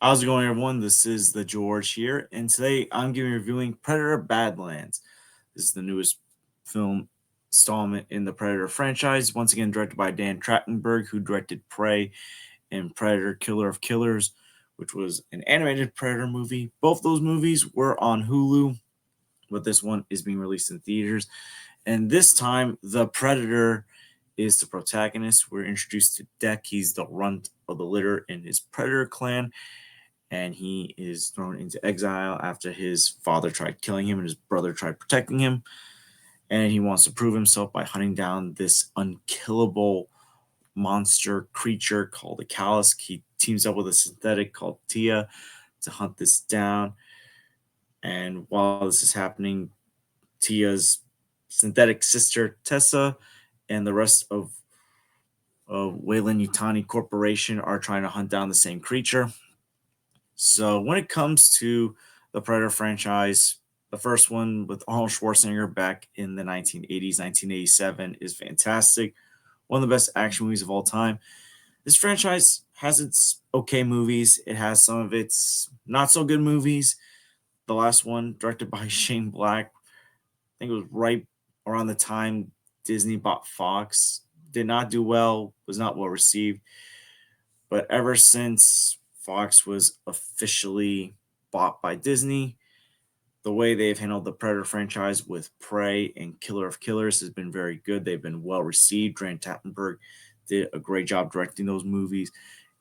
How's it going, everyone? This is the George here, and today I'm giving reviewing Predator Badlands. This is the newest film installment in the Predator franchise. Once again, directed by Dan Trachtenberg, who directed Prey and Predator: Killer of Killers, which was an animated Predator movie. Both those movies were on Hulu, but this one is being released in theaters. And this time, the Predator is the protagonist. We're introduced to Deck. He's the runt of the litter in his Predator clan, and he is thrown into exile after his father tried killing him and his brother tried protecting him. And he wants to prove himself by hunting down this unkillable monster creature called a callus. He teams up with a synthetic called Tia to hunt this down. And while this is happening, Tia's synthetic sister Tessa and the rest of Wayland Yutani Corporation are trying to hunt down the same creature. So when it comes to the Predator franchise, the first one with Arnold Schwarzenegger back in the 1980s, 1987 is fantastic. One of the best action movies of all time. This franchise has its okay movies. It has some of its not so good movies. The last one, directed by Shane Black, I think it was right around the time Disney bought Fox. Did not do well, was not well received. But ever since Fox was officially bought by Disney, the way they've handled the Predator franchise with Prey and Killer of Killers has been very good. They've been well received. Grant Tattenberg did a great job directing those movies.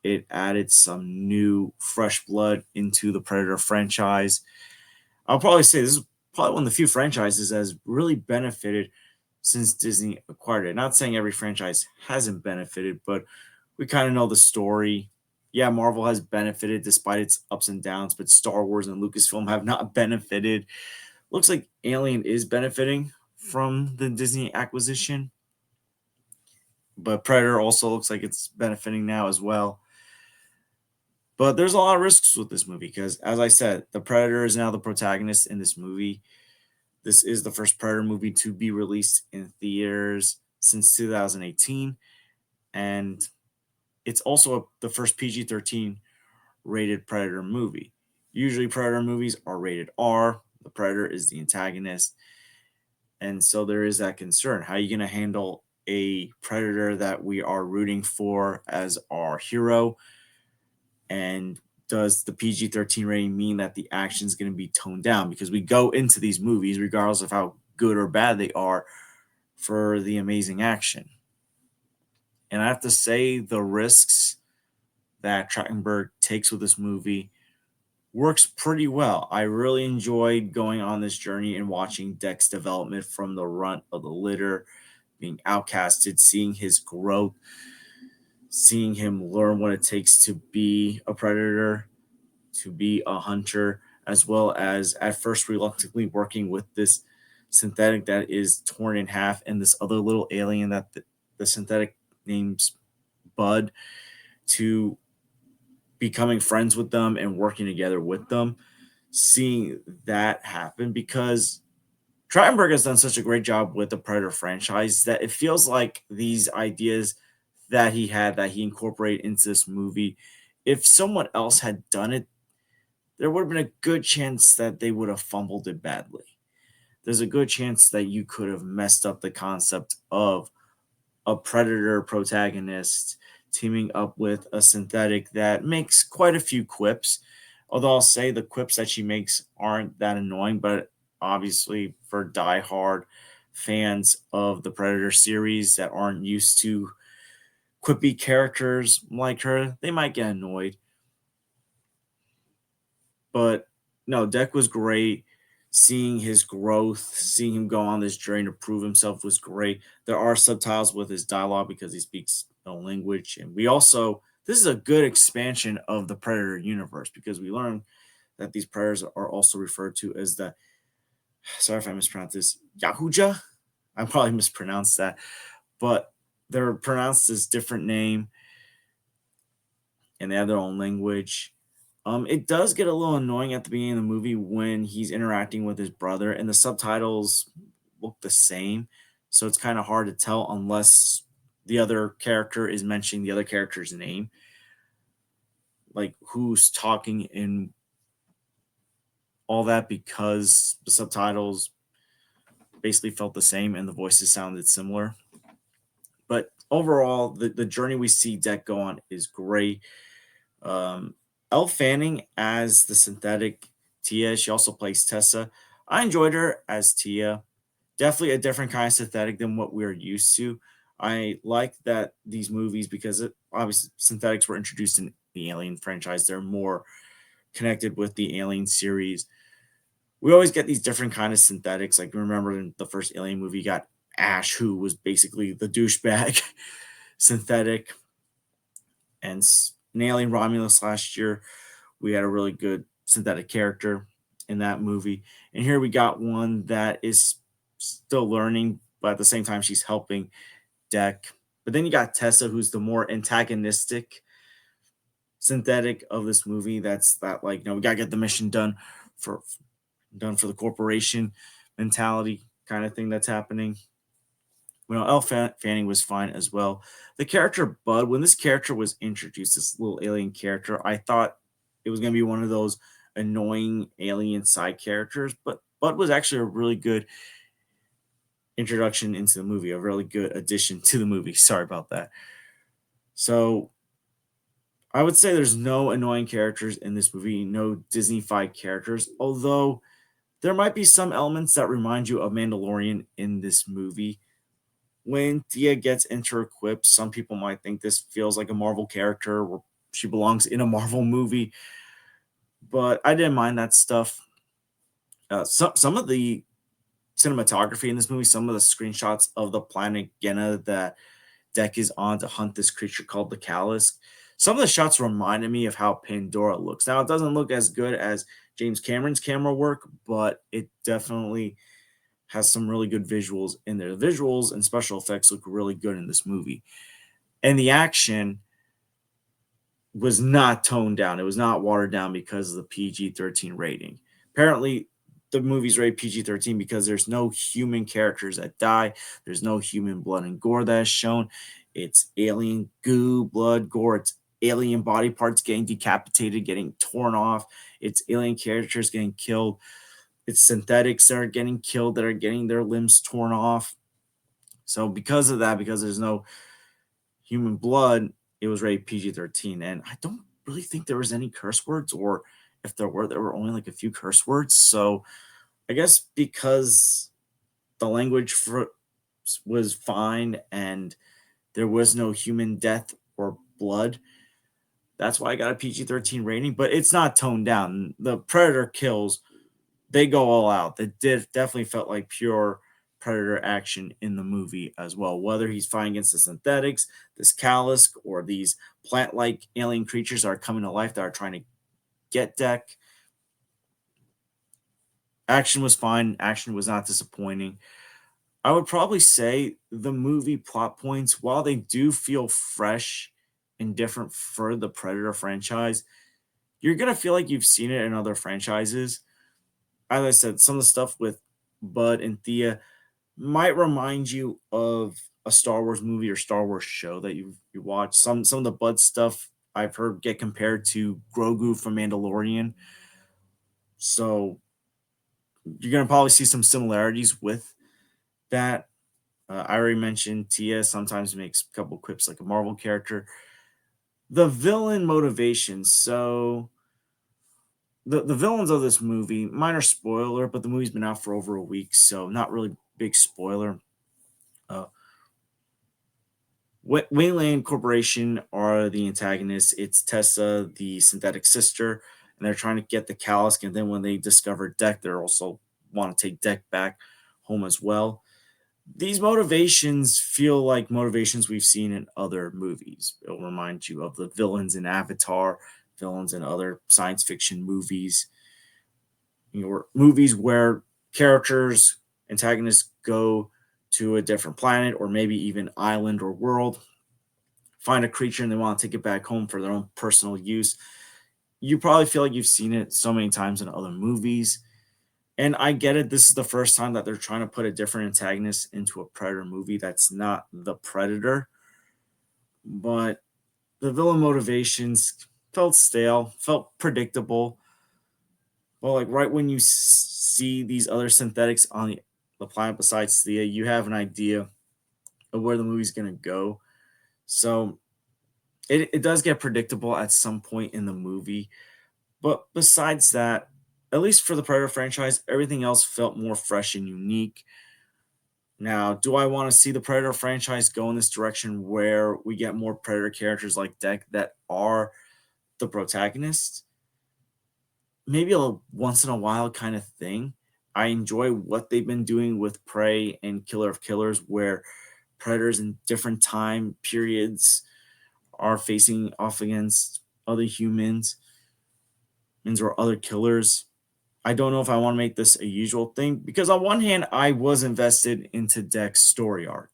It added some new, fresh blood into the Predator franchise. I'll probably say this is probably one of the few franchises that has really benefited since Disney acquired it. Not saying every franchise hasn't benefited, but we kind of know the story. Yeah, Marvel has benefited despite its ups and downs, but Star Wars and Lucasfilm have not benefited. Looks like Alien is benefiting from the Disney acquisition, but Predator also looks like it's benefiting now as well. But there's a lot of risks with this movie because, as I said, the Predator is now the protagonist in this movie. This is the first Predator movie to be released in theaters since 2018, and it's also the first PG-13 rated Predator movie. Usually, Predator movies are rated R. The Predator is the antagonist. And so there is that concern. How are you going to handle a Predator that we are rooting for as our hero? And does the PG-13 rating mean that the action is going to be toned down? Because we go into these movies, regardless of how good or bad they are, for the amazing action. And I have to say, the risks that Trachtenberg takes with this movie works pretty well. I really enjoyed going on this journey and watching Deck's development from the runt of the litter, being outcasted, seeing his growth, seeing him learn what it takes to be a predator, to be a hunter, as well as at first reluctantly working with this synthetic that is torn in half and this other little alien that the synthetic names Bud, to becoming friends with them and working together with them, seeing that happen because Trachtenberg has done such a great job with the Predator franchise that it feels like these ideas that he had that he incorporated into this movie, if someone else had done it, there would have been a good chance that they would have fumbled it badly. There's a good chance that you could have messed up the concept of a predator protagonist teaming up with a synthetic that makes quite a few quips. Although I'll say the quips that she makes aren't that annoying, but obviously for diehard fans of the Predator series that aren't used to quippy characters like her, they might get annoyed. But no, Deck was great. Seeing his growth, seeing him go on this journey to prove himself was great. There are subtitles with his dialogue because he speaks no language. And we also, this is a good expansion of the Predator universe because we learn that these predators are also referred to as the, sorry if I mispronounced this, Yahuja. I probably mispronounced that, but they're pronounced as different name and they have their own language. It does get a little annoying at the beginning of the movie when he's interacting with his brother, and the subtitles look the same, so it's kind of hard to tell unless the other character is mentioning the other character's name. like who's talking and all that because the subtitles basically felt the same and the voices sounded similar. But overall, the journey we see Deck go on is great. Um, Elle Fanning as the synthetic Tia. She also plays Tessa. I enjoyed her as Tia. Definitely a different kind of synthetic than what we're used to. I like that these movies because obviously synthetics were introduced in the Alien franchise. They're more connected with the Alien series. We always get these different kind of synthetics. Like remember in the first Alien movie, you got Ash, who was basically the douchebag synthetic, and in Alien Romulus last year, we had a really good synthetic character in that movie. And here we got one that is still learning, but at the same time, she's helping Deck. But then you got Tessa, who's the more antagonistic synthetic of this movie. That's that like, we gotta get the mission for done for the corporation mentality kind of thing that's happening. Elle Fanning was fine as well. The character Bud, when this character was introduced, this little alien character, I thought it was going to be one of those annoying alien side characters, but Bud was actually a really good introduction into the movie, a really good addition to the movie. Sorry about that. So I would say there's no annoying characters in this movie, no Disney-fied characters, although there might be some elements that remind you of Mandalorian in this movie. When Thea gets inter-equipped, some people might think this feels like a Marvel character where she belongs in a Marvel movie, but I didn't mind that stuff. Some of the cinematography in this movie, some of the screenshots of the planet Genna that Deck is on to hunt this creature called the Callus. Some of the shots reminded me of how Pandora looks. Now, it doesn't look as good as James Cameron's camera work, but it definitely has some really good visuals in there. The visuals and special effects look really good in this movie. And the action was not toned down. It was not watered down because of the PG-13 rating. Apparently, the movie's rated PG-13 because there's no human characters that die. There's no human blood and gore that is shown. It's alien goo, blood, gore. It's alien body parts getting decapitated, getting torn off. It's alien characters getting killed. It's synthetics that are getting killed, that are getting their limbs torn off. So because of that, because there's no human blood, it was rated PG-13. And I don't really think there was any curse words, or if there were only like a few curse words. So I guess because the language was fine and there was no human death or blood, that's why I got a PG-13 rating. But it's not toned down. The Predator kills, they go all out. That definitely felt like pure Predator action in the movie as well. Whether he's fighting against the synthetics, this Callus, or these plant-like alien creatures that are coming to life that are trying to get Deck, action was fine. Action was not disappointing. I would probably say the movie plot points, while they do feel fresh and different for the Predator franchise, you're gonna feel like you've seen it in other franchises. As I said, some of the stuff with Bud and Thea might remind you of a Star Wars movie or Star Wars show that you watch. Some of the Bud stuff I've heard get compared to Grogu from Mandalorian. So you're gonna probably see some similarities with that. I already mentioned Tia sometimes makes a couple quips like a Marvel character. The villain motivation. So the villains of this movie, minor spoiler, but the movie's been out for over a week, so not really big spoiler. Uh, Wayland Corporation are the antagonists. It's Tessa, the synthetic sister, and they're trying to get the Callus. And then when they discover Deck, they're also want to take Deck back home as well. These motivations feel like motivations we've seen in other movies. It'll remind you of the villains in Avatar, villains in other science fiction movies. Movies where characters, antagonists go to a different planet or maybe even island or world, find a creature and they want to take it back home for their own personal use. You probably feel like you've seen it so many times in other movies. And I get it. This is the first time that they're trying to put a different antagonist into a Predator movie that's not the Predator. But the villain motivations felt stale, felt predictable. Well, like right when you see these other synthetics on the planet besides Thea, you have an idea of where the movie's gonna go. So it does get predictable at some point in the movie. But besides that, at least for the Predator franchise, everything else felt more fresh and unique. Now, do I want to see the Predator franchise go in this direction where we get more Predator characters like Deck that are the protagonists? Maybe a once in a while kind of thing. I enjoy what they've been doing with Prey and Killer of Killers, where predators in different time periods are facing off against other humans or other killers. I don't know if I want to make this a usual thing because on one hand, I was invested into Deck's story arc.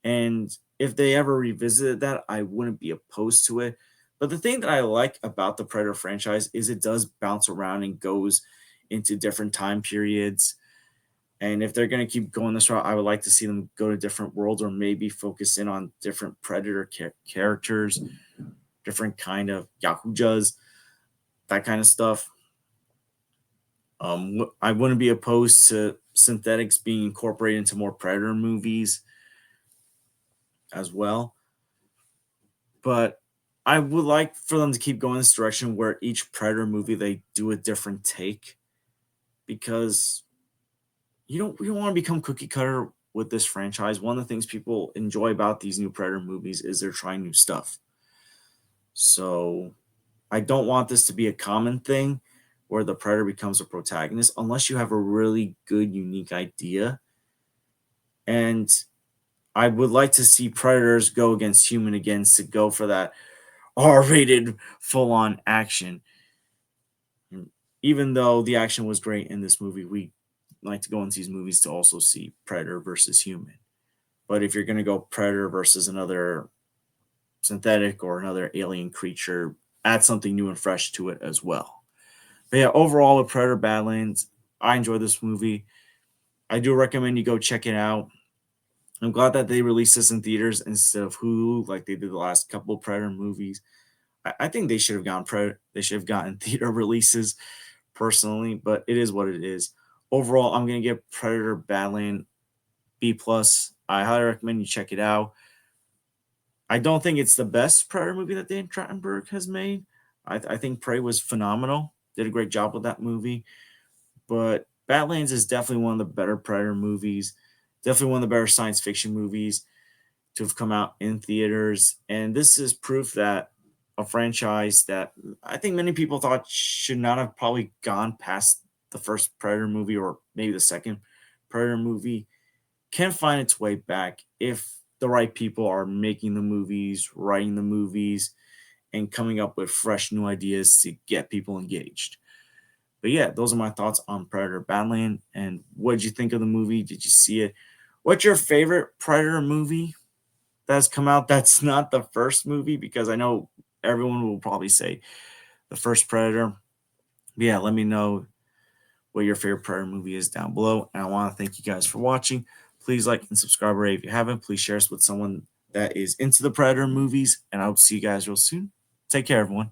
And if they ever revisited that, I wouldn't be opposed to it. But the thing that I like about the Predator franchise is it does bounce around and goes into different time periods. And if they're going to keep going this route, I would like to see them go to different worlds or maybe focus in on different Predator characters, different kind of Yakujas, that kind of stuff. I wouldn't be opposed to synthetics being incorporated into more Predator movies as well. But I would like for them to keep going this direction where each Predator movie they do a different take because you don't want to become cookie cutter with this franchise. One of the things people enjoy about these new Predator movies is they're trying new stuff. So I don't want this to be a common thing where the Predator becomes a protagonist unless you have a really good, unique idea. And I would like to see Predators go against human against to go for that R-rated full-on action. Even though the action was great in this movie, we like to go into these movies to also see Predator versus human. But if you're going to go Predator versus another synthetic or another alien creature, add something new and fresh to it as well. But yeah, overall with Predator Badlands, I enjoyed this movie. I do recommend you go check it out. I'm glad that they released this in theaters instead of Hulu like they did the last couple of Predator movies. I think they should have gotten theater releases personally, but it is what it is. Overall, I'm gonna give Predator Badland B plus. I highly recommend you check it out. I don't think it's the best Predator movie that Dan Trachtenberg has made. I think Prey was phenomenal. Did a great job with that movie. But Badlands is definitely one of the better Predator movies. Definitely one of the better science fiction movies to have come out in theaters. And this is proof that a franchise that I think many people thought should not have probably gone past the first Predator movie or maybe the second Predator movie can find its way back if the right people are making the movies, writing the movies, and coming up with fresh new ideas to get people engaged. But yeah, those are my thoughts on Predator Badland. And what did you think of the movie? Did you see it? What's your favorite Predator movie that's come out that's not the first movie? Because I know everyone will probably say the first Predator. But yeah, let me know what your favorite Predator movie is down below. And I want to thank you guys for watching. Please like and subscribe if you haven't. Please share us with someone that is into the Predator movies. And I hope to see you guys real soon. Take care, everyone.